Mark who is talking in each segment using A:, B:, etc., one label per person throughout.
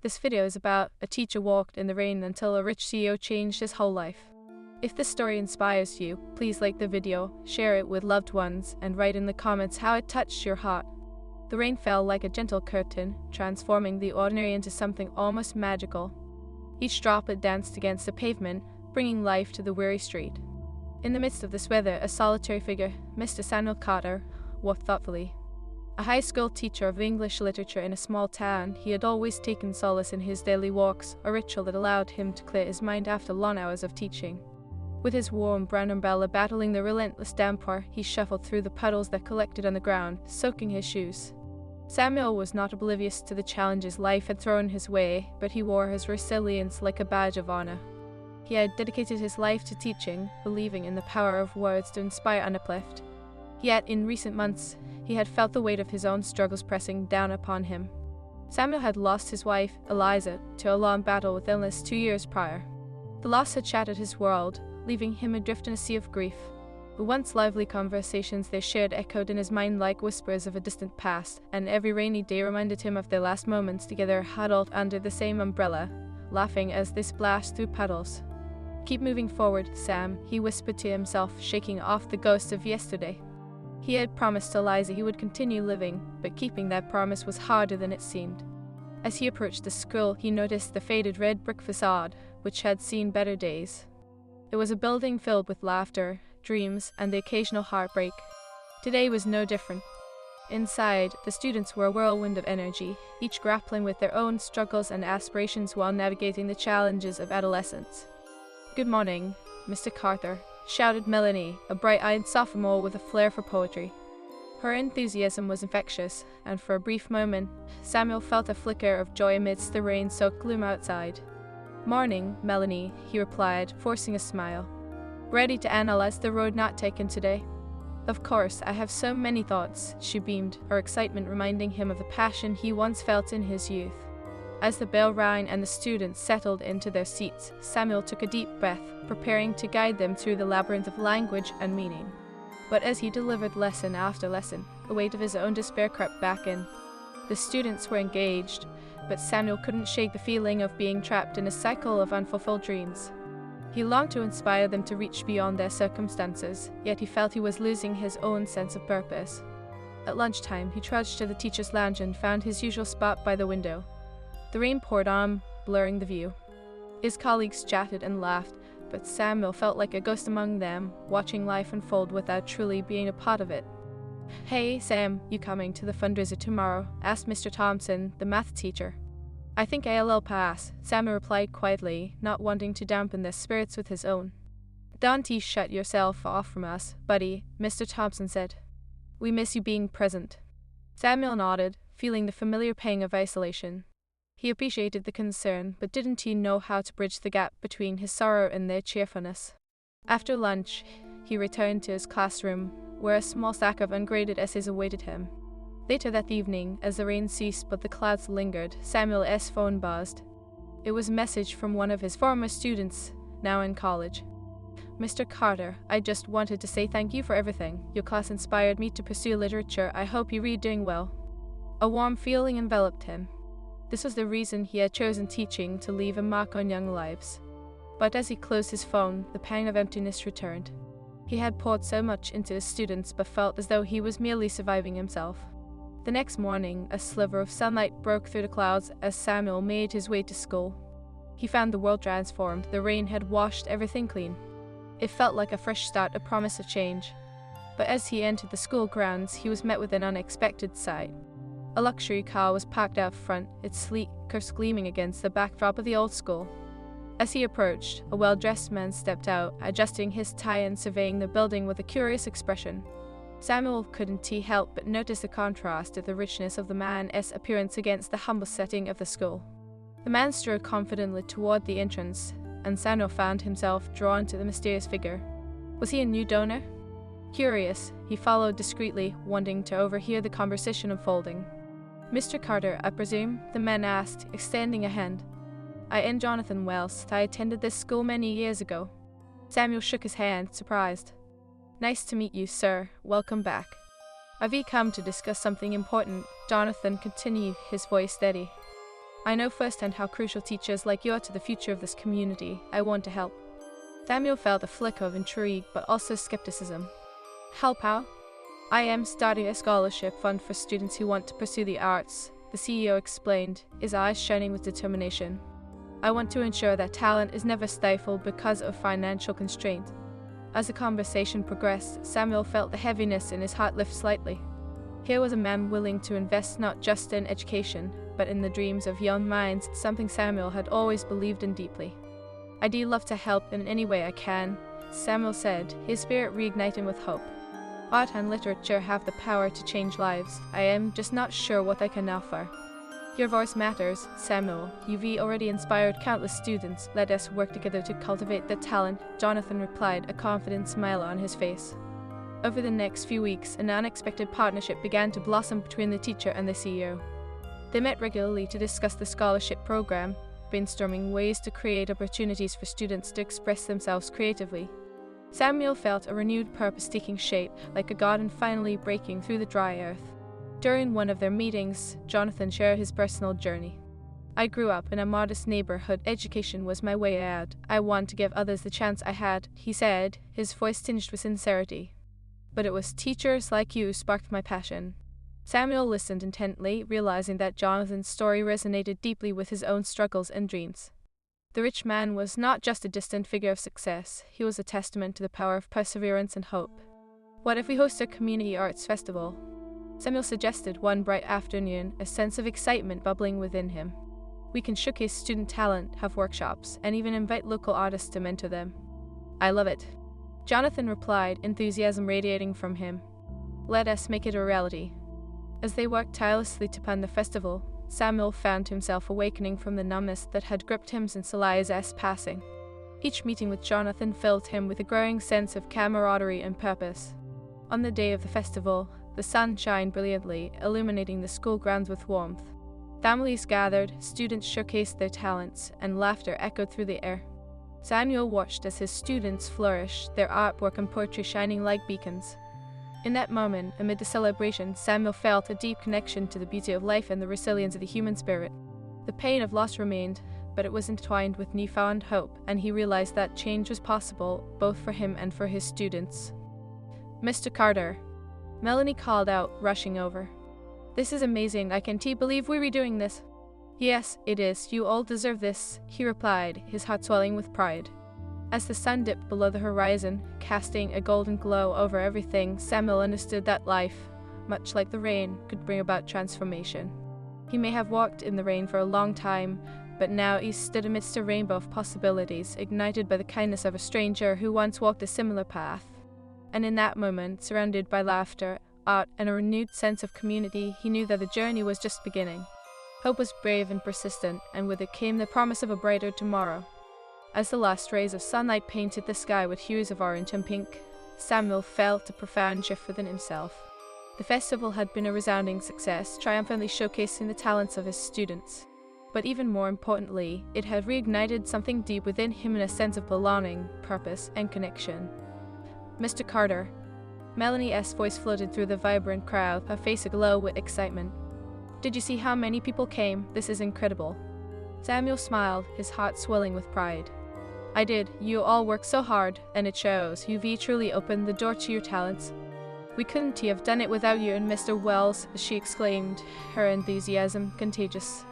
A: This video is about a teacher walked in the rain until a rich CEO changed his whole life. If this story inspires you, please like the video, share it with loved ones, and write in the comments how it touched your heart. The rain fell like a gentle curtain, transforming the ordinary into something almost magical. Each droplet danced against the pavement, bringing life to the weary street. In the midst of this weather, a solitary figure, Mr. Samuel Carter, walked thoughtfully. A high school teacher of English literature in a small town, he had always taken solace in his daily walks, a ritual that allowed him to clear his mind after long hours of teaching. With his warm brown umbrella battling the relentless downpour, he shuffled through the puddles that collected on the ground, soaking his shoes. Samuel was not oblivious to the challenges life had thrown his way, but he wore his resilience like a badge of honor. He had dedicated his life to teaching, believing in the power of words to inspire and uplift. Yet, in recent months, he had felt the weight of his own struggles pressing down upon him. Samuel had lost his wife, Eliza, to a long battle with illness 2 years prior. The loss had shattered his world, leaving him adrift in a sea of grief. The once lively conversations they shared echoed in his mind like whispers of a distant past, and every rainy day reminded him of their last moments together huddled under the same umbrella, laughing as they splashed through puddles. "Keep moving forward, Sam," he whispered to himself, shaking off the ghost of yesterday. He had promised Eliza he would continue living, but keeping that promise was harder than it seemed. As he approached the school, he noticed the faded red brick facade, which had seen better days. It was a building filled with laughter, dreams, and the occasional heartbreak. Today was no different. Inside, the students were a whirlwind of energy, each grappling with their own struggles and aspirations while navigating the challenges of adolescence. "Good morning, Mr. Carter," shouted Melanie, a bright-eyed sophomore with a flair for poetry. Her enthusiasm was infectious, and for a brief moment, Samuel felt a flicker of joy amidst the rain-soaked gloom outside. "Morning, Melanie," he replied, forcing a smile. "Ready to analyze the road not taken today?" "Of course, I have so many thoughts," she beamed, her excitement reminding him of the passion he once felt in his youth. As the bell rang and the students settled into their seats, Samuel took a deep breath, preparing to guide them through the labyrinth of language and meaning. But as he delivered lesson after lesson, the weight of his own despair crept back in. The students were engaged, but Samuel couldn't shake the feeling of being trapped in a cycle of unfulfilled dreams. He longed to inspire them to reach beyond their circumstances, yet he felt he was losing his own sense of purpose. At lunchtime, he trudged to the teacher's lounge and found his usual spot by the window. The rain poured on, blurring the view. His colleagues chatted and laughed, but Samuel felt like a ghost among them, watching life unfold without truly being a part of it. "Hey, Sam, you coming to the fundraiser tomorrow?" asked Mr. Thompson, the math teacher. "I think I'll pass," Samuel replied quietly, not wanting to dampen their spirits with his own. "Don't you shut yourself off from us, buddy," Mr. Thompson said. "We miss you being present." Samuel nodded, feeling the familiar pang of isolation. He appreciated the concern, but didn't he know how to bridge the gap between his sorrow and their cheerfulness? After lunch, he returned to his classroom, where a small stack of ungraded essays awaited him. Later that evening, as the rain ceased but the clouds lingered, Samuel's phone buzzed. It was a message from one of his former students, now in college. "Mr. Carter, I just wanted to say thank you for everything. Your class inspired me to pursue literature. I hope you read doing well." A warm feeling enveloped him. This was the reason he had chosen teaching, to leave a mark on young lives. But as he closed his phone, the pang of emptiness returned. He had poured so much into his students but felt as though he was merely surviving himself. The next morning, a sliver of sunlight broke through the clouds as Samuel made his way to school. He found the world transformed. The rain had washed everything clean. It felt like a fresh start, a promise of change. But as he entered the school grounds, he was met with an unexpected sight. A luxury car was parked out front, its sleek curves gleaming against the backdrop of the old school. As he approached, a well-dressed man stepped out, adjusting his tie and surveying the building with a curious expression. Samuel couldn't help but notice the contrast of the richness of the man's appearance against the humble setting of the school. The man strode confidently toward the entrance, and Samuel found himself drawn to the mysterious figure. Was he a new donor? Curious, he followed discreetly, wanting to overhear the conversation unfolding. "Mr. Carter, I presume?" the man asked, extending a hand. "I am Jonathan Wells. I attended this school many years ago." Samuel shook his hand, surprised. "Nice to meet you, sir. Welcome back." "I've come to discuss something important," Jonathan continued, his voice steady. I know firsthand how crucial teachers like you are to the future of this community. I want to help." Samuel felt a flicker of intrigue, but also skepticism. "Help how?" "I am starting a scholarship fund for students who want to pursue the arts," the CEO explained, his eyes shining with determination. "I want to ensure that talent is never stifled because of financial constraint." As the conversation progressed, Samuel felt the heaviness in his heart lift slightly. Here was a man willing to invest not just in education, but in the dreams of young minds, something Samuel had always believed in deeply. "I'd love to help in any way I can," Samuel said, his spirit reigniting with hope. "Art and literature have the power to change lives. I am just not sure what I can offer." "Your voice matters, Samuel. You've already inspired countless students. Let us work together to cultivate that talent," Jonathan replied, a confident smile on his face. Over the next few weeks, an unexpected partnership began to blossom between the teacher and the CEO. They met regularly to discuss the scholarship program, brainstorming ways to create opportunities for students to express themselves creatively. Samuel felt a renewed purpose taking shape, like a garden finally breaking through the dry earth. During one of their meetings, Jonathan shared his personal journey. "I grew up in a modest neighborhood. Education was my way out. I want to give others the chance I had," he said, his voice tinged with sincerity. "But it was teachers like you who sparked my passion." Samuel listened intently, realizing that Jonathan's story resonated deeply with his own struggles and dreams. The rich man was not just a distant figure of success, he was a testament to the power of perseverance and hope. "What if we host a community arts festival?" Samuel suggested one bright afternoon, a sense of excitement bubbling within him. "We can showcase student talent, have workshops, and even invite local artists to mentor them." "I love it," Jonathan replied, enthusiasm radiating from him. "Let us make it a reality." As they worked tirelessly to plan the festival, Samuel found himself awakening from the numbness that had gripped him since Elias's passing. Each meeting with Jonathan filled him with a growing sense of camaraderie and purpose. On the day of the festival, the sun shined brilliantly, illuminating the school grounds with warmth. Families gathered, students showcased their talents, and laughter echoed through the air. Samuel watched as his students flourished, their artwork and poetry shining like beacons. In that moment, amid the celebration, Samuel felt a deep connection to the beauty of life and the resilience of the human spirit. The pain of loss remained, but it was entwined with newfound hope, and he realized that change was possible, both for him and for his students. "Mr. Carter," Melanie called out, rushing over. "This is amazing. I can't believe we're redoing this." "Yes, it is. You all deserve this," he replied, his heart swelling with pride. As the sun dipped below the horizon, casting a golden glow over everything, Samuel understood that life, much like the rain, could bring about transformation. He may have walked in the rain for a long time, but now he stood amidst a rainbow of possibilities, ignited by the kindness of a stranger who once walked a similar path. And in that moment, surrounded by laughter, art, and a renewed sense of community, he knew that the journey was just beginning. Hope was brave and persistent, and with it came the promise of a brighter tomorrow. As the last rays of sunlight painted the sky with hues of orange and pink, Samuel felt a profound shift within himself. The festival had been a resounding success, triumphantly showcasing the talents of his students. But even more importantly, it had reignited something deep within him in a sense of belonging, purpose, and connection. "Mr. Carter." Melanie's voice floated through the vibrant crowd, her face aglow with excitement. "Did you see how many people came? This is incredible." Samuel smiled, his heart swelling with pride. "I did. You all worked so hard, and it shows. You've truly opened the door to your talents." "We couldn't have done it without you and Mr. Wells," she exclaimed, her enthusiasm contagious.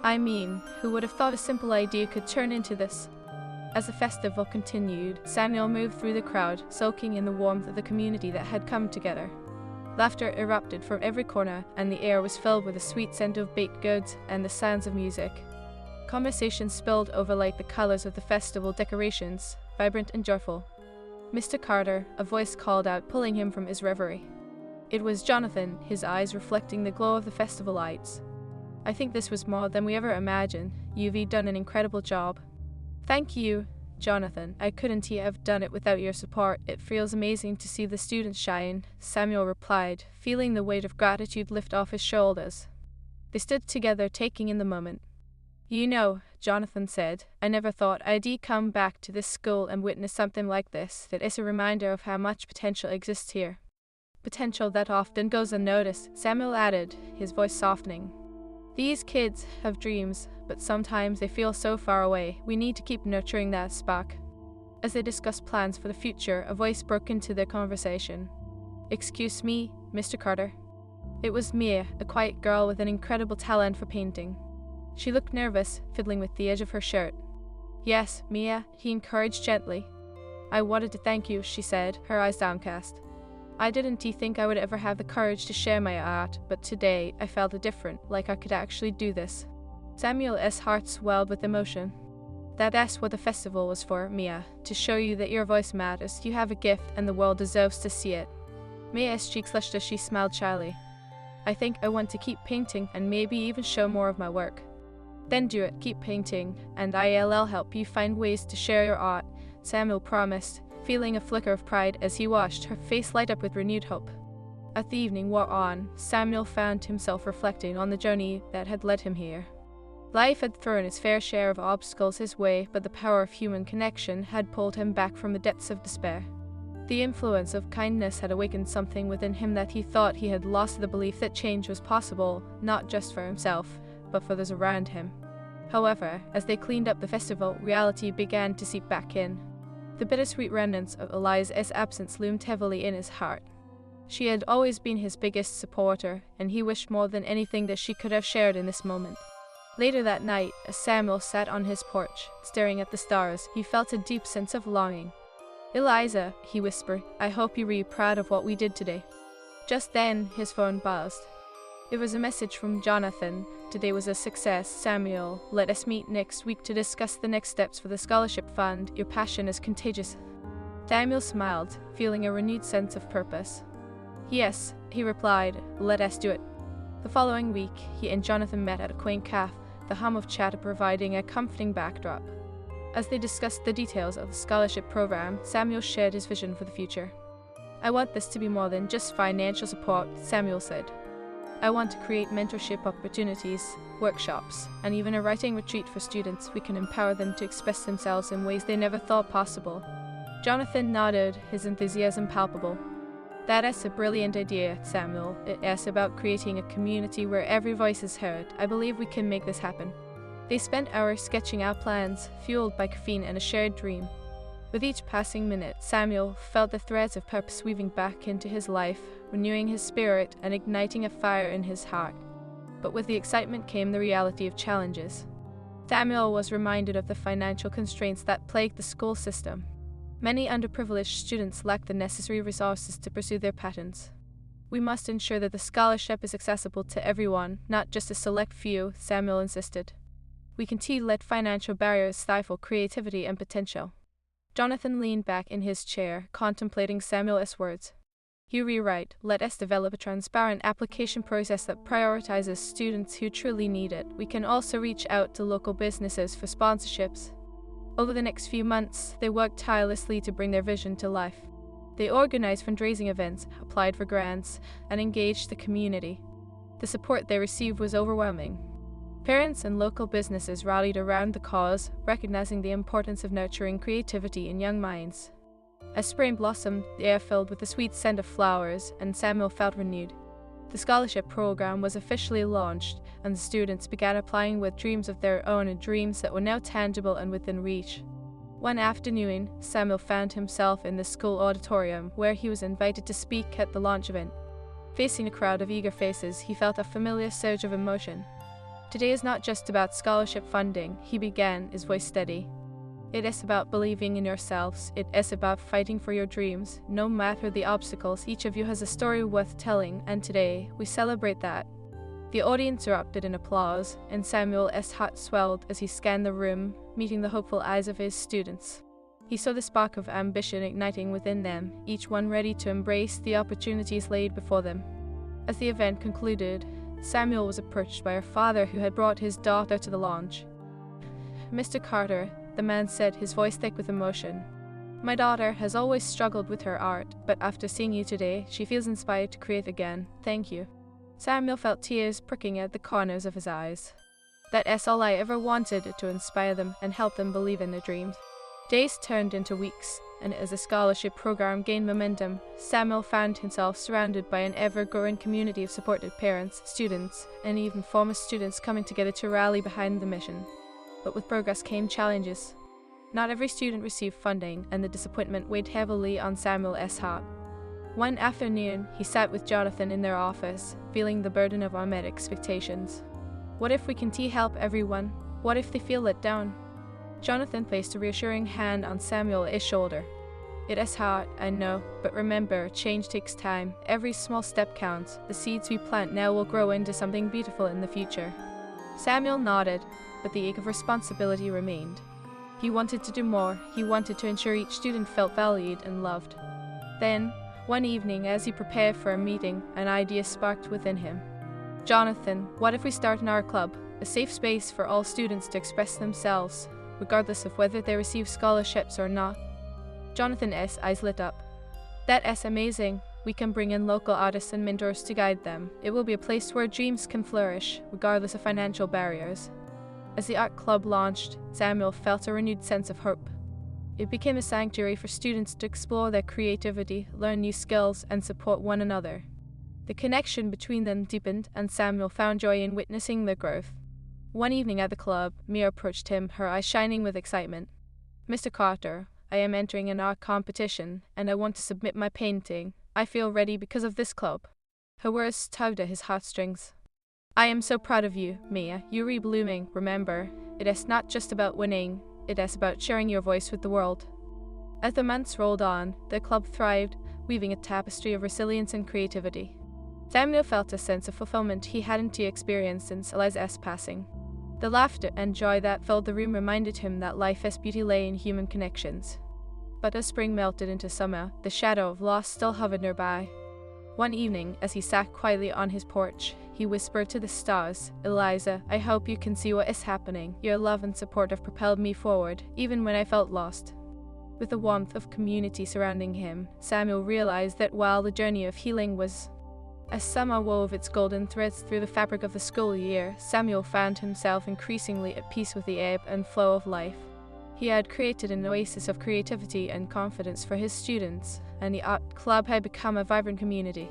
A: "I mean, who would have thought a simple idea could turn into this?" As the festival continued, Samuel moved through the crowd, soaking in the warmth of the community that had come together. Laughter erupted from every corner, and the air was filled with the sweet scent of baked goods and the sounds of music. Conversation spilled over like the colors of the festival decorations, vibrant and joyful. "Mr. Carter," a voice called out, pulling him from his reverie. It was Jonathan, his eyes reflecting the glow of the festival lights. "I think this was more than we ever imagined. You've done an incredible job." "Thank you, Jonathan. I couldn't have done it without your support. It feels amazing to see the students shine," Samuel replied, feeling the weight of gratitude lift off his shoulders. They stood together, taking in the moment. "You know," Jonathan said, "I never thought I'd come back to this school and witness something like this. That is a reminder of how much potential exists here." "Potential that often goes unnoticed," Samuel added, his voice softening. These kids have dreams, but sometimes they feel so far away. We need to keep nurturing that spark. As they discussed plans for the future, a voice broke into their conversation. "Excuse me, Mr. Carter." It was Mia, a quiet girl with an incredible talent for painting. She looked nervous, fiddling with the edge of her shirt. "Yes, Mia," he encouraged gently. "I wanted to thank you," she said, her eyes downcast. "I didn't think I would ever have the courage to share my art, but today I felt it different, like I could actually do this." Samuel's heart swelled with emotion. "That's what the festival was for, Mia, to show you that your voice matters. You have a gift and the world deserves to see it." Mia's cheeks flushed as she smiled shyly. "I think I want to keep painting and maybe even show more of my work." "Then do it, keep painting, and I'll help you find ways to share your art," Samuel promised, feeling a flicker of pride as he watched her face light up with renewed hope. As the evening wore on, Samuel found himself reflecting on the journey that had led him here. Life had thrown its fair share of obstacles his way, but the power of human connection had pulled him back from the depths of despair. The influence of kindness had awakened something within him that he thought he had lost, the belief that change was possible, not just for himself, but for those around him. However, as they cleaned up the festival, reality began to seep back in. The bittersweet remnants of Eliza's absence loomed heavily in his heart. She had always been his biggest supporter, and he wished more than anything that she could have shared in this moment. Later that night, as Samuel sat on his porch, staring at the stars, he felt a deep sense of longing. "Eliza," he whispered, "I hope you're really proud of what we did today." Just then, his phone buzzed. It was a message from Jonathan. "Today was a success, Samuel. Let us meet next week to discuss the next steps for the scholarship fund. Your passion is contagious." Samuel smiled, feeling a renewed sense of purpose. "Yes," he replied, "let us do it." The following week, he and Jonathan met at a quaint cafe, the hum of chatter providing a comforting backdrop. As they discussed the details of the scholarship program, Samuel shared his vision for the future. "I want this to be more than just financial support," Samuel said. "I want to create mentorship opportunities, workshops, and even a writing retreat for students. We can empower them to express themselves in ways they never thought possible." Jonathan nodded, his enthusiasm palpable. "That is a brilliant idea, Samuel. It is about creating a community where every voice is heard. I believe we can make this happen." They spent hours sketching out plans, fueled by caffeine and a shared dream. With each passing minute, Samuel felt the threads of purpose weaving back into his life, renewing his spirit and igniting a fire in his heart. But with the excitement came the reality of challenges. Samuel was reminded of the financial constraints that plagued the school system. Many underprivileged students lack the necessary resources to pursue their passions. "We must ensure that the scholarship is accessible to everyone, not just a select few," Samuel insisted. "We can't let financial barriers stifle creativity and potential." Jonathan leaned back in his chair, contemplating Samuel's words. "You're right. Let us develop a transparent application process that prioritizes students who truly need it. We can also reach out to local businesses for sponsorships." Over the next few months, they worked tirelessly to bring their vision to life. They organized fundraising events, applied for grants, and engaged the community. The support they received was overwhelming. Parents and local businesses rallied around the cause, recognizing the importance of nurturing creativity in young minds. As spring blossomed, the air filled with the sweet scent of flowers, and Samuel felt renewed. The scholarship program was officially launched, and the students began applying with dreams of their own, and dreams that were now tangible and within reach. One afternoon, Samuel found himself in the school auditorium, where he was invited to speak at the launch event. Facing a crowd of eager faces, he felt a familiar surge of emotion. "Today is not just about scholarship funding," he began, his voice steady. "It is about believing in yourselves. It is about fighting for your dreams. No matter the obstacles, each of you has a story worth telling, and today, we celebrate that." The audience erupted in applause, and Samuel's heart swelled as he scanned the room, meeting the hopeful eyes of his students. He saw the spark of ambition igniting within them, each one ready to embrace the opportunities laid before them. As the event concluded, Samuel was approached by her father, who had brought his daughter to the launch. "Mr. Carter," the man said, his voice thick with emotion, "my daughter has always struggled with her art, but after seeing you today, she feels inspired to create again. Thank you." Samuel felt tears pricking at the corners of his eyes. "That is all I ever wanted, to inspire them and help them believe in their dreams." Days turned into weeks, and as the scholarship program gained momentum, Samuel found himself surrounded by an ever-growing community of supported parents, students, and even former students coming together to rally behind the mission. But with progress came challenges. Not every student received funding, and the disappointment weighed heavily on Samuel's heart. One afternoon, he sat with Jonathan in their office, feeling the burden of unmet expectations. What if we can't help everyone? What if they feel let down? Jonathan placed a reassuring hand on Samuel's shoulder. It is hard, I know, but remember, change takes time. Every small step counts. The seeds we plant now will grow into something beautiful in the future. Samuel nodded, but the ache of responsibility remained. He wanted to do more. He wanted to ensure each student felt valued and loved. Then, one evening, as he prepared for a meeting, an idea sparked within him. Jonathan, what if we start an art club? A safe space for all students to express themselves, regardless of whether they receive scholarships or not. Jonathan's eyes lit up. That's amazing. We can bring in local artists and mentors to guide them. It will be a place where dreams can flourish, regardless of financial barriers. As the art club launched, Samuel felt a renewed sense of hope. It became a sanctuary for students to explore their creativity, learn new skills, and support one another. The connection between them deepened, and Samuel found joy in witnessing their growth. One evening at the club, Mia approached him, her eyes shining with excitement. "Mr. Carter, I am entering an art competition, and I want to submit my painting. I feel ready because of this club." Her words tugged at his heartstrings. "I am so proud of you, Mia. You're blooming. Remember, it is not just about winning, it is about sharing your voice with the world." As the months rolled on, the club thrived, weaving a tapestry of resilience and creativity. Samuel felt a sense of fulfillment he hadn't experienced since Eliza's passing. The laughter and joy that filled the room reminded him that life's beauty lay in human connections. But as spring melted into summer, the shadow of loss still hovered nearby. One evening, as he sat quietly on his porch, he whispered to the stars, "Eliza, I hope you can see what is happening. Your love and support have propelled me forward, even when I felt lost." With the warmth of community surrounding him, Samuel realized that while the journey of healing was as summer wove its golden threads through the fabric of the school year, Samuel found himself increasingly at peace with the ebb and flow of life. He had created an oasis of creativity and confidence for his students, and the art club had become a vibrant community.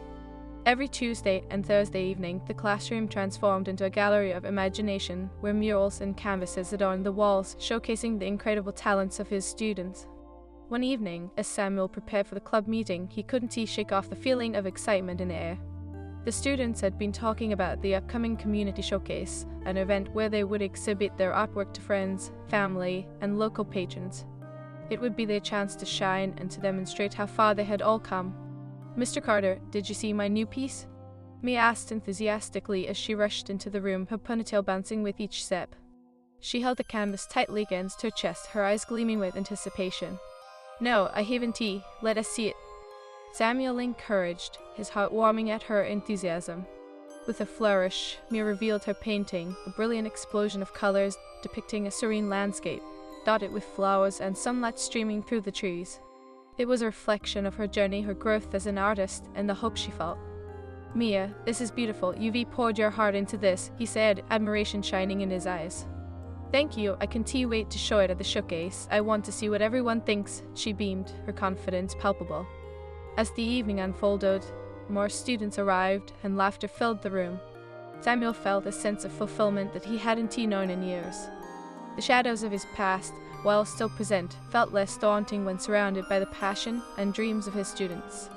A: Every Tuesday and Thursday evening, the classroom transformed into a gallery of imagination, where murals and canvases adorned the walls, showcasing the incredible talents of his students. One evening, as Samuel prepared for the club meeting, he couldn't shake off the feeling of excitement in the air. The students had been talking about the upcoming community showcase, an event where they would exhibit their artwork to friends, family, and local patrons. It would be their chance to shine and to demonstrate how far they had all come. "Mr. Carter, did you see my new piece?" Mia asked enthusiastically as she rushed into the room, her ponytail bouncing with each step. She held the canvas tightly against her chest, her eyes gleaming with anticipation. "No, I haven't. Let us see it." Samuel encouraged, his heart warming at her enthusiasm. With a flourish, Mia revealed her painting, a brilliant explosion of colors depicting a serene landscape, dotted with flowers and sunlight streaming through the trees. It was a reflection of her journey, her growth as an artist, and the hope she felt. "Mia, this is beautiful. You've poured your heart into this," he said, admiration shining in his eyes. "Thank you. I can't wait to show it at the showcase. I want to see what everyone thinks," she beamed, her confidence palpable. As the evening unfolded, more students arrived and laughter filled the room. Samuel felt a sense of fulfillment that he hadn't known in years. The shadows of his past, while still present, felt less daunting when surrounded by the passion and dreams of his students.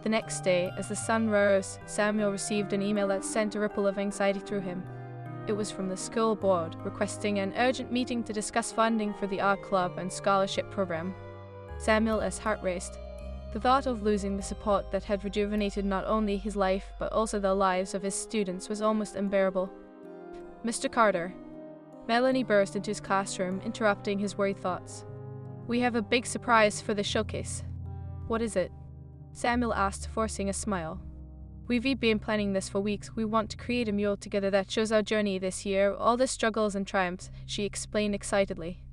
A: The next day, as the sun rose, Samuel received an email that sent a ripple of anxiety through him. It was from the school board, requesting an urgent meeting to discuss funding for the art club and scholarship program. Samuel's heart raced. The thought of losing the support that had rejuvenated not only his life but also the lives of his students was almost unbearable. "Mr. Carter." Melanie burst into his classroom, interrupting his worried thoughts. "We have a big surprise for the showcase." "What is it?" Samuel asked, forcing a smile. "We've been planning this for weeks. We want to create a mural together that shows our journey this year, all the struggles and triumphs," she explained excitedly.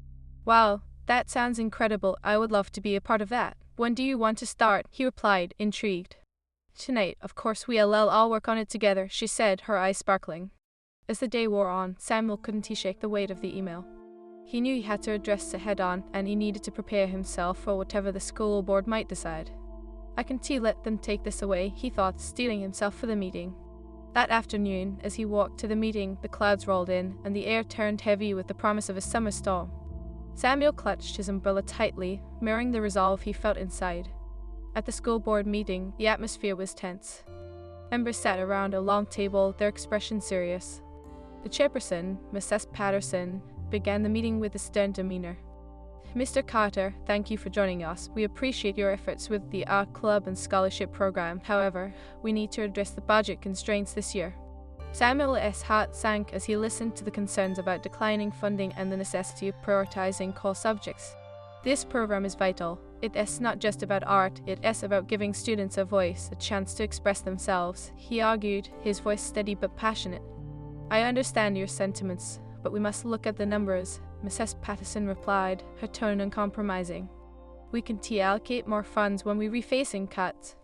A: "Wow, that sounds incredible. I would love to be a part of that. When do you want to start?" he replied, intrigued. "Tonight, of course. We'll all work on it together," she said, her eyes sparkling. As the day wore on, Samuel couldn't shake the weight of the email. He knew he had to address it head-on, and he needed to prepare himself for whatever the school board might decide. I can let them take this away, he thought, steeling himself for the meeting. That afternoon, as he walked to the meeting, the clouds rolled in, and the air turned heavy with the promise of a summer storm. Samuel clutched his umbrella tightly, mirroring the resolve he felt inside. At the school board meeting, the atmosphere was tense. Members sat around a long table, their expression serious. The chairperson, Mrs. Patterson, began the meeting with a stern demeanor. Mr. Carter, thank you for joining us. We appreciate your efforts with the art club and scholarship program. However, we need to address the budget constraints this year. Samuel's heart sank as he listened to the concerns about declining funding and the necessity of prioritizing core subjects. This program is vital. It is not just about art, it is about giving students a voice, a chance to express themselves, he argued, his voice steady but passionate. I understand your sentiments, but we must look at the numbers, Mrs. Patterson replied, her tone uncompromising. We can allocate more funds when we refacing cuts.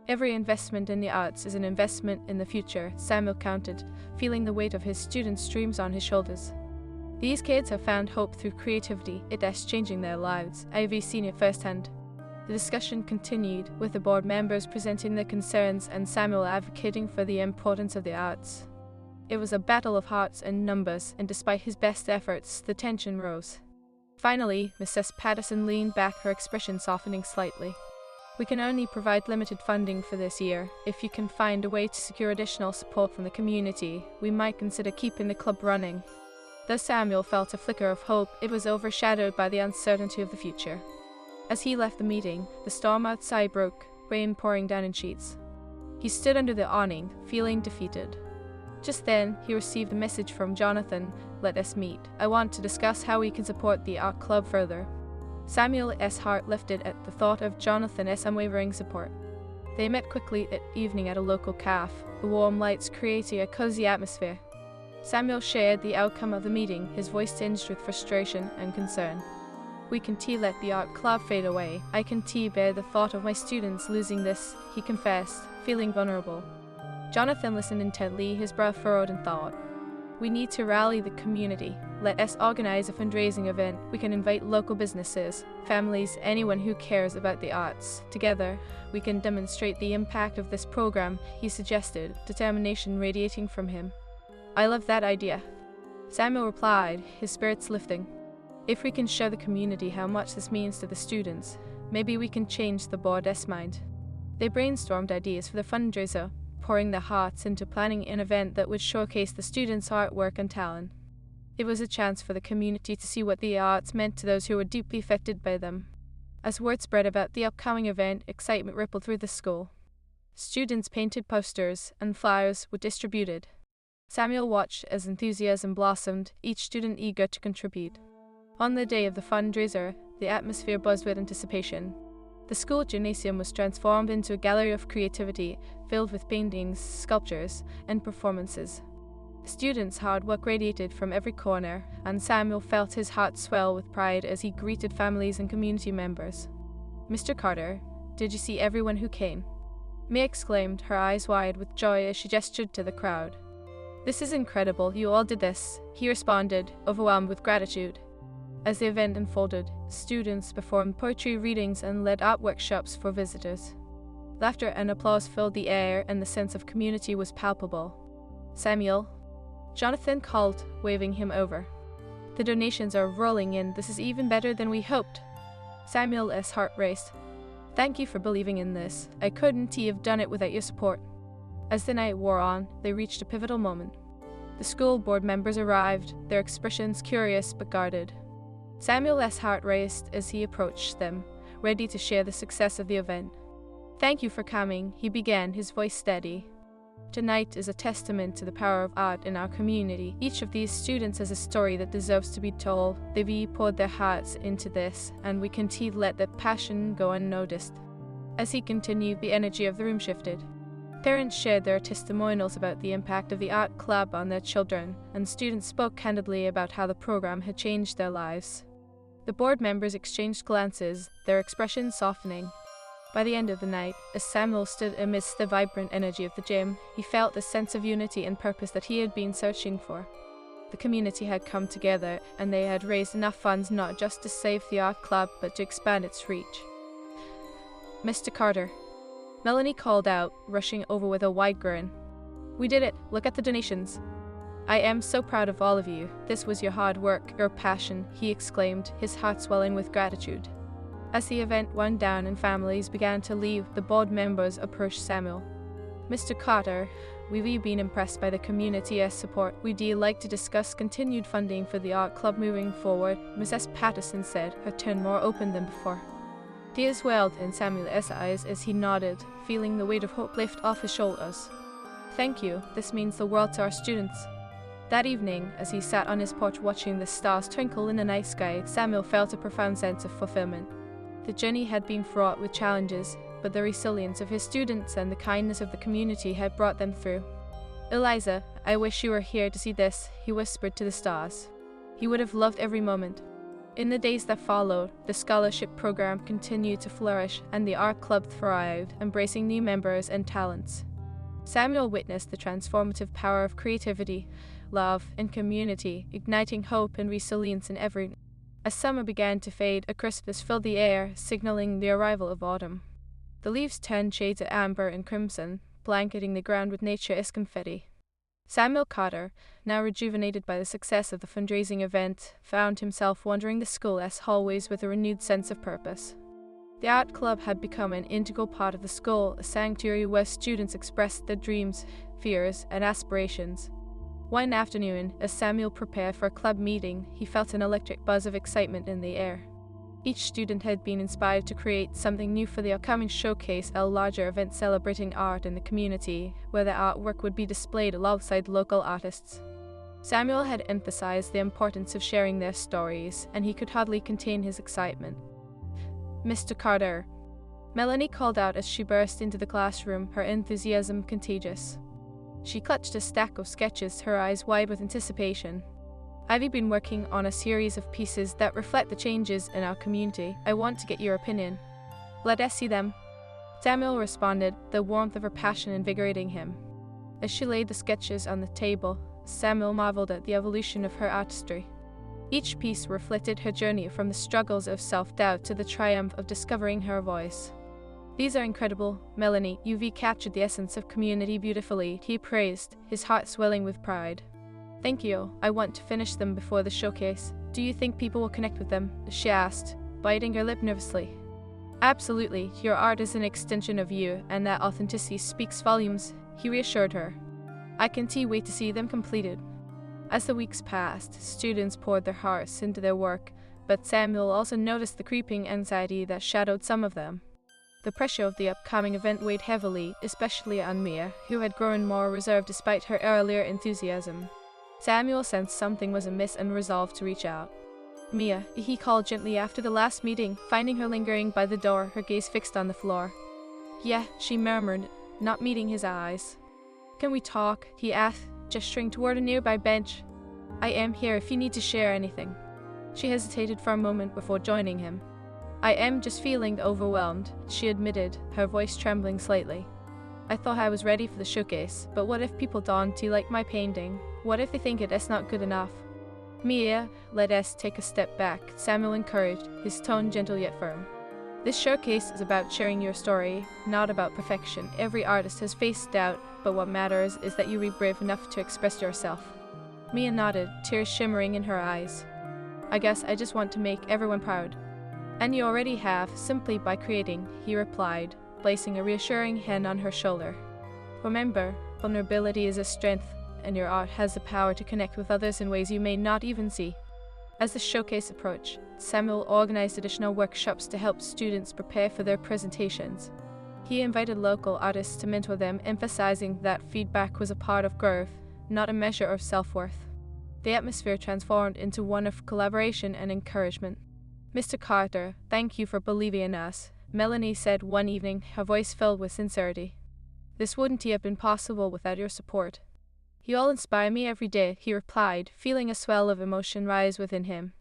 A: Every investment in the arts is an investment in the future, Samuel counted, feeling the weight of his students' dreams on his shoulders. These kids have found hope through creativity. It is changing their lives. I've seen it firsthand. The discussion continued, with the board members presenting their concerns and Samuel advocating for the importance of the arts. It was a battle of hearts and numbers, and despite his best efforts, the tension rose. Finally, Mrs. Patterson leaned back, her expression softening slightly. We can only provide limited funding for this year. If you can find a way to secure additional support from the community, we might consider keeping the club running. Though Samuel felt a flicker of hope, it was overshadowed by the uncertainty of the future. As he left the meeting, the storm outside broke, rain pouring down in sheets. He stood under the awning, feeling defeated. Just then, he received a message from Jonathan. Let us meet. I want to discuss how we can support the art club further. Samuel's heart lifted at the thought of Jonathan's unwavering support. They met quickly that evening at a local cafe, the warm lights creating a cozy atmosphere. Samuel shared the outcome of the meeting, his voice tinged with frustration and concern. We can let the art club fade away. I can bear the thought of my students losing this, he confessed, feeling vulnerable. Jonathan listened intently, his brow furrowed in thought. We need to rally the community. Let us organize a fundraising event. We can invite local businesses, families, anyone who cares about the arts. Together, we can demonstrate the impact of this program, he suggested, determination radiating from him. I love that idea, Samuel replied, his spirits lifting. If we can show the community how much this means to the students, maybe we can change the board's mind. They brainstormed ideas for the fundraiser, pouring their hearts into planning an event that would showcase the students' artwork and talent. It was a chance for the community to see what the arts meant to those who were deeply affected by them. As word spread about the upcoming event, excitement rippled through the school. Students painted posters, and flyers were distributed. Samuel watched as enthusiasm blossomed, each student eager to contribute. On the day of the fundraiser, the atmosphere buzzed with anticipation. The school gymnasium was transformed into a gallery of creativity, filled with paintings, sculptures, and performances. Students' hard work radiated from every corner, and Samuel felt his heart swell with pride as he greeted families and community members. Mr. Carter, did you see everyone who came? May exclaimed, her eyes wide with joy as she gestured to the crowd. This is incredible, you all did this, he responded, overwhelmed with gratitude. As the event unfolded, students performed poetry readings and led art workshops for visitors. Laughter and applause filled the air, and the sense of community was palpable. Samuel, Jonathan called, waving him over. The donations are rolling in. This is even better than we hoped. Samuel's heart raced. Thank you for believing in this. I couldn't have done it without your support. As the night wore on, they reached a pivotal moment. The school board members arrived, their expressions curious but guarded. Samuel's heart raced as he approached them, ready to share the success of the event. Thank you for coming, he began, his voice steady. Tonight is a testament to the power of art in our community. Each of these students has a story that deserves to be told. They've poured their hearts into this, and we can't let that passion go unnoticed. As he continued, the energy of the room shifted. Parents shared their testimonials about the impact of the art club on their children, and students spoke candidly about how the program had changed their lives. The board members exchanged glances, their expressions softening. By the end of the night, as Samuel stood amidst the vibrant energy of the gym, he felt a sense of unity and purpose that he had been searching for. The community had come together, and they had raised enough funds not just to save the art club, but to expand its reach. "Mr. Carter," Melanie called out, rushing over with a wide grin. "We did it! Look at the donations!" "I am so proud of all of you. This was your hard work, your passion," he exclaimed, his heart swelling with gratitude. As the event wound down and families began to leave, the board members approached Samuel. "Mr. Carter, we've been impressed by the community's support. We'd like to discuss continued funding for the art club moving forward," Mrs. Patterson said, her tone more open than before. Tears welled in Samuel's eyes as he nodded, feeling the weight of hope lift off his shoulders. "Thank you. This means the world to our students." That evening, as he sat on his porch watching the stars twinkle in the night sky, Samuel felt a profound sense of fulfillment. The journey had been fraught with challenges, but the resilience of his students and the kindness of the community had brought them through. "Eliza, I wish you were here to see this," he whispered to the stars. He would have loved every moment. In the days that followed, the scholarship program continued to flourish and the art club thrived, embracing new members and talents. Samuel witnessed the transformative power of creativity, love, and community, igniting hope and resilience in everyone. As summer began to fade, a crispness filled the air, signaling the arrival of autumn. The leaves turned shades of amber and crimson, blanketing the ground with nature's confetti. Samuel Carter, now rejuvenated by the success of the fundraising event, found himself wandering the school's hallways with a renewed sense of purpose. The art club had become an integral part of the school, a sanctuary where students expressed their dreams, fears, and aspirations. One afternoon, as Samuel prepared for a club meeting, he felt an electric buzz of excitement in the air. Each student had been inspired to create something new for the upcoming showcase, a larger event celebrating art in the community, where their artwork would be displayed alongside local artists. Samuel had emphasized the importance of sharing their stories, and he could hardly contain his excitement. "Mr. Carter," Melanie called out as she burst into the classroom, her enthusiasm contagious. She clutched a stack of sketches, her eyes wide with anticipation. "I've been working on a series of pieces that reflect the changes in our community. I want to get your opinion." "Let us see them," Samuel responded, the warmth of her passion invigorating him. As she laid the sketches on the table, Samuel marveled at the evolution of her artistry. Each piece reflected her journey from the struggles of self-doubt to the triumph of discovering her voice. "These are incredible, Melanie. You've captured the essence of community beautifully," he praised, his heart swelling with pride. "Thank you. I want to finish them before the showcase. Do you think people will connect with them?" she asked, biting her lip nervously. "Absolutely. Your art is an extension of you, and that authenticity speaks volumes," he reassured her. "I can't wait to see them completed." As the weeks passed, students poured their hearts into their work, but Samuel also noticed the creeping anxiety that shadowed some of them. The pressure of the upcoming event weighed heavily, especially on Mia, who had grown more reserved despite her earlier enthusiasm. Samuel sensed something was amiss and resolved to reach out. "Mia," he called gently after the last meeting, finding her lingering by the door, her gaze fixed on the floor. "Yeah," she murmured, not meeting his eyes. "Can we talk?" he asked, gesturing toward a nearby bench. "I am here if you need to share anything." She hesitated for a moment before joining him. "I am just feeling overwhelmed," she admitted, her voice trembling slightly. "I thought I was ready for the showcase, but what if people don't like my painting? What if they think it's not good enough?" "Mia, let us take a step back," Samuel encouraged, his tone gentle yet firm. "This showcase is about sharing your story, not about perfection. Every artist has faced doubt, but what matters is that you be brave enough to express yourself." Mia nodded, tears shimmering in her eyes. "I guess I just want to make everyone proud." "And you already have, simply by creating," he replied, placing a reassuring hand on her shoulder. "Remember, vulnerability is a strength, and your art has the power to connect with others in ways you may not even see." As the showcase approached, Samuel organized additional workshops to help students prepare for their presentations. He invited local artists to mentor them, emphasizing that feedback was a part of growth, not a measure of self-worth. The atmosphere transformed into one of collaboration and encouragement. "Mr. Carter, thank you for believing in us," Melanie said one evening, her voice filled with sincerity. "This wouldn't have been possible without your support." "You all inspire me every day," he replied, feeling a swell of emotion rise within him.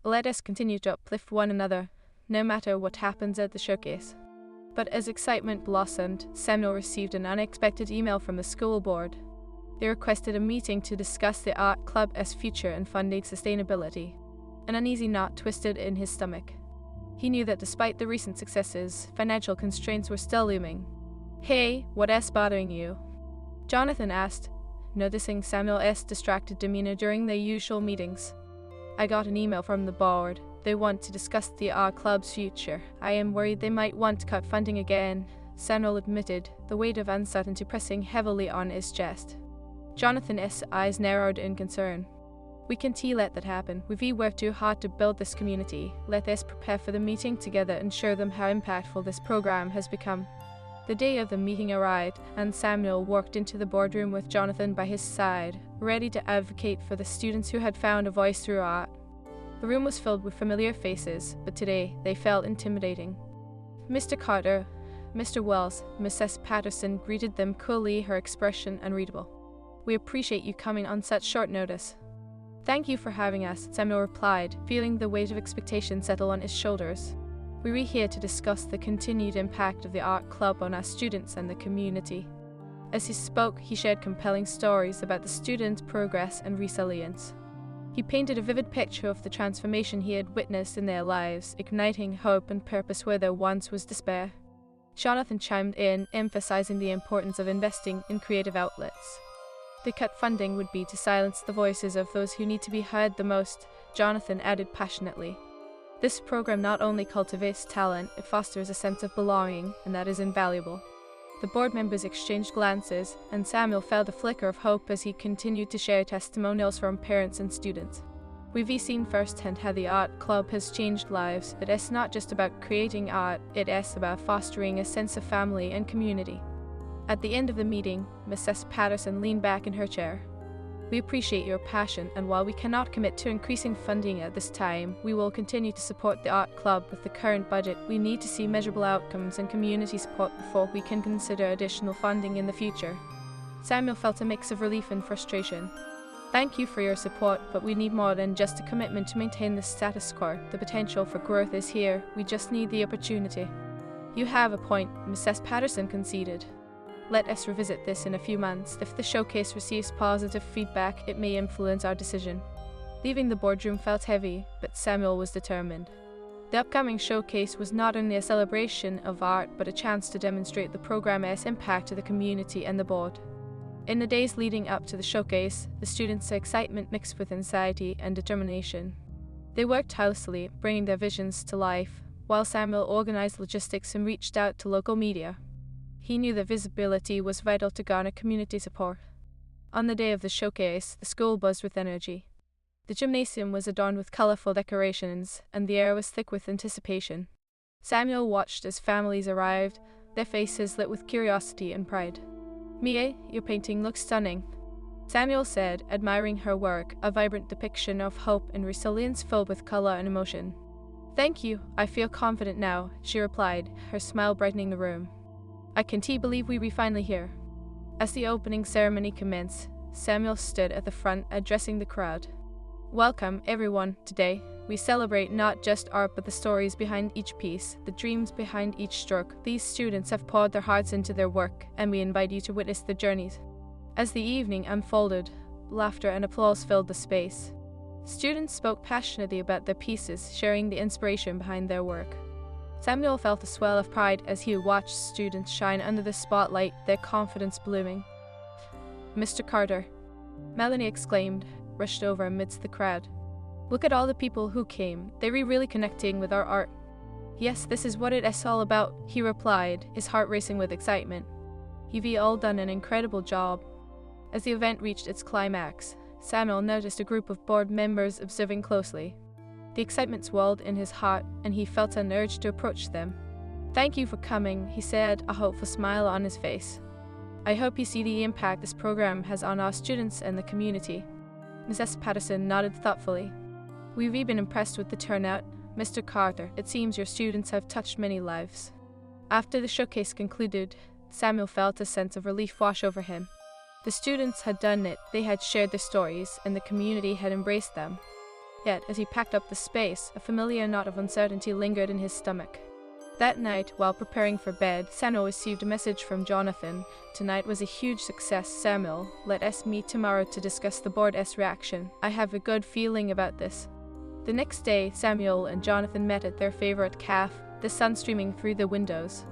A: "Let us continue to uplift one another, no matter what happens at the showcase." But as excitement blossomed, Samuel received an unexpected email from the school board. They requested a meeting to discuss the art club's future and funding sustainability. An uneasy knot twisted in his stomach. He knew that despite the recent successes, financial constraints were still looming. "Hey, what's bothering you?" Jonathan asked, noticing Samuel's distracted demeanor during their usual meetings. "I got an email from the board. They want to discuss the art club's future. I am worried they might want to cut funding again," Samuel admitted, the weight of uncertainty pressing heavily on his chest. Jonathan's eyes narrowed in concern. "We can't let that happen. We've worked too hard to build this community. Let us prepare for the meeting together and show them how impactful this program has become." The day of the meeting arrived, and Samuel walked into the boardroom with Jonathan by his side, ready to advocate for the students who had found a voice through art. The room was filled with familiar faces, but today they felt intimidating. Mr. Carter, Mr. Wells, Mrs. Patterson greeted them coolly, her expression unreadable. "We appreciate you coming on such short notice." "Thank you for having us," Samuel replied, feeling the weight of expectation settle on his shoulders. "We're here to discuss the continued impact of the art club on our students and the community." As he spoke, he shared compelling stories about the students' progress and resilience. He painted a vivid picture of the transformation he had witnessed in their lives, igniting hope and purpose where there once was despair. Jonathan chimed in, emphasizing the importance of investing in creative outlets. "The cut funding would be to silence the voices of those who need to be heard the most," Jonathan added passionately. "This program not only cultivates talent, it fosters a sense of belonging, and that is invaluable." The board members exchanged glances, and Samuel felt a flicker of hope as he continued to share testimonials from parents and students. "We've seen firsthand how the art club has changed lives. It is not just about creating art, it is about fostering a sense of family and community." At the end of the meeting, Mrs. Patterson leaned back in her chair. "We appreciate your passion, and while we cannot commit to increasing funding at this time, we will continue to support the art club with the current budget. We need to see measurable outcomes and community support before we can consider additional funding in the future." Samuel felt a mix of relief and frustration. "Thank you for your support, but we need more than just a commitment to maintain the status quo. The potential for growth is here. We just need the opportunity." "You have a point," Mrs. Patterson conceded. "Let us revisit this in a few months. If the showcase receives positive feedback, it may influence our decision." Leaving the boardroom felt heavy, but Samuel was determined. The upcoming showcase was not only a celebration of art, but a chance to demonstrate the program's impact to the community and the board. In the days leading up to the showcase, the students' excitement mixed with anxiety and determination. They worked tirelessly, bringing their visions to life, while Samuel organized logistics and reached out to local media. He knew that visibility was vital to garner community support. On the day of the showcase, the school buzzed with energy. The gymnasium was adorned with colorful decorations, and the air was thick with anticipation. Samuel watched as families arrived, their faces lit with curiosity and pride. "Mia, your painting looks stunning," Samuel said, admiring her work, a vibrant depiction of hope and resilience filled with color and emotion. "Thank you, I feel confident now," she replied, her smile brightening the room. "I can't believe we're finally here." As the opening ceremony commenced, Samuel stood at the front, addressing the crowd. "Welcome, everyone. Today, we celebrate not just art but the stories behind each piece, the dreams behind each stroke. These students have poured their hearts into their work, and we invite you to witness their journeys." As the evening unfolded, laughter and applause filled the space. Students spoke passionately about their pieces, sharing the inspiration behind their work. Samuel felt a swell of pride as he watched students shine under the spotlight, their confidence blooming. "Mr. Carter," Melanie exclaimed, rushed over amidst the crowd. "Look at all the people who came. They were really connecting with our art." "Yes, this is what it is all about," he replied, his heart racing with excitement. "You've all done an incredible job." As the event reached its climax, Samuel noticed a group of board members observing closely. The excitement swelled in his heart, and he felt an urge to approach them. "Thank you for coming," he said, a hopeful smile on his face. "I hope you see the impact this program has on our students and the community." Mrs. Patterson nodded thoughtfully. "We've been impressed with the turnout, Mr. Carter. It seems your students have touched many lives." After the showcase concluded, Samuel felt a sense of relief wash over him. The students had done it, they had shared their stories, and the community had embraced them. Yet, as he packed up the space, a familiar knot of uncertainty lingered in his stomach. That night, while preparing for bed, Samuel received a message from Jonathan. Tonight was a huge success, Samuel. Let us meet tomorrow to discuss the board's reaction. I have a good feeling about this. The next day, Samuel and Jonathan met at their favorite cafe, the sun streaming through the windows.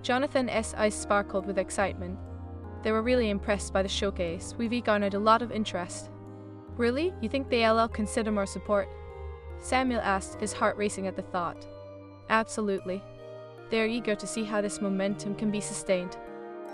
A: Jonathan's eyes sparkled with excitement. They were really impressed by the showcase. We've garnered a lot of interest. Really? You think they'll consider more support? Samuel asked, his heart racing at the thought. Absolutely. They're eager to see how this momentum can be sustained.